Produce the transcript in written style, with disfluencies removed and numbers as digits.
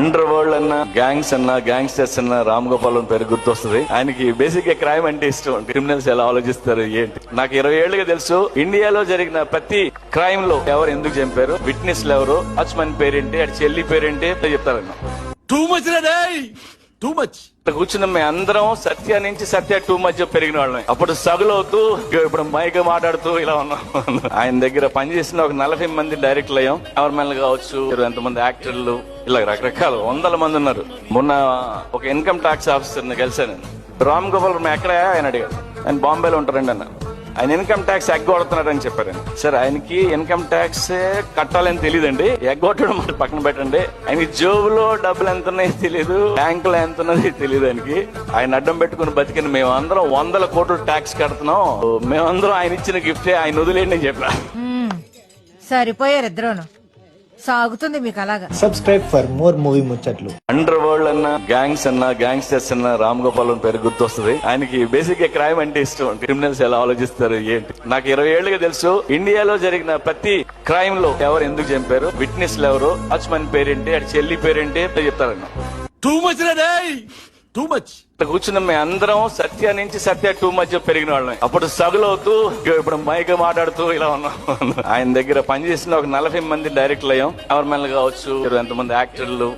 Under world అన్న, gangs అన్న, gangsters అన్న రామ్ గోపాల్ పేరు గుర్తొస్తుంది. ఆయనకి బేసిక్ గా క్రైమ్ అంటే ఇష్టం. క్రిమినల్స్ ఎలా ఆలోచిస్తారు ఏంటి. నాకు 20 ఏళ్లుగా తెలుసు ఇండియాలో జరిగిన ప్రతి క్రైమ్ లో ఎవరు ఎందుకు చంపారు, విట్నెస్లు ఎవరు, వాచ్మన్ పేరేంటి, అటు చెల్లి పేరేంటి చెప్తారన్న. Too much too much. కూర్చున్న మేము అందరం సత్య నుంచి సత్య టూ మధ్య పెరిగిన వాళ్ళం. అప్పుడు సగులవుతూ ఇప్పుడు మైక్ మాట్లాడుతూ ఇలా ఉన్నాం. ఆయన దగ్గర పనిచేసిన ఒక 40 మంది డైరెక్టర్లు అయ్యాం. గవర్నమెంట్ కావచ్చు, ఎంతమంది యాక్టర్లు, ఇలా రకరకాల 100 మంది ఉన్నారు. మొన్న ఒక ఇన్కమ్ ట్యాక్స్ ఆఫీసర్ ని కలిసాను. రామ్ గోపాల్ ఎక్కడ ఆయన అడిగారు. ఆయన బాంబేలో ఉంటారండి అన్న. ఆయన ఇన్కమ్ ట్యాక్స్ ఎగ్గొడుతున్నారని చెప్పారు. సార్ ఆయనకి ఇన్కమ్ ట్యాక్స్ కట్టాలని తెలియదండి, ఎగ్గొట్టడం మరి పక్కన పెట్టండి. ఆయనకి జోబులో డబ్బులు ఎంత ఉన్నాయో తెలియదు, బ్యాంకులో ఎంత ఉన్నది తెలియదు. ఆయన అడ్డం పెట్టుకుని బతికిన మేమందరం 100 కోట్లు ట్యాక్స్ కడుతున్నాం. మేమందరం ఆయన ఇచ్చిన గిఫ్టే ఆయన వదిలేండి అని చెప్పా. సరిపోయారు ఇద్దరును. సాగుతుంది మీకు అలాగా. సబ్స్క్రైబ్ ఫర్ మోర్ మూవీ ముచ్చట్లు. అండర్ వరల్డ్ అన్న, గ్యాంగ్స్ అన్న, గ్యాంగ్స్టర్స్ అన్న రామ్ గోపాల్ పేరు గుర్తొస్తుంది. ఆయనకి బేసిక్ గా క్రైమ్ అంటే ఇష్టం. క్రిమినల్స్ ఎలా ఆలోచిస్తారు ఏంటి. నాకు 20 ఏళ్లుగా తెలుసు ఇండియాలో జరిగిన ప్రతి క్రైమ్ లో ఎవరు ఎందుకు చంపారు, విట్నెస్లు ఎవరు, వాచ్మన్ పేరేంటి, అటు చెల్లి పేరేంటి చెప్తారన్న. Too much too much. కూర్చున్న మేము అందరం సత్య నుంచి సత్య టూ మధ్య పెరిగిన వాళ్ళం. అప్పుడు సగులవుతూ ఇప్పుడు మైక్ మాట్లాడుతూ ఇలా ఉన్నాం. ఆయన దగ్గర పనిచేసిన ఒక 40 మంది డైరెక్టర్లు అయ్యాం. గవర్నమెంట్ కావచ్చు, ఎంతమంది యాక్టర్లు,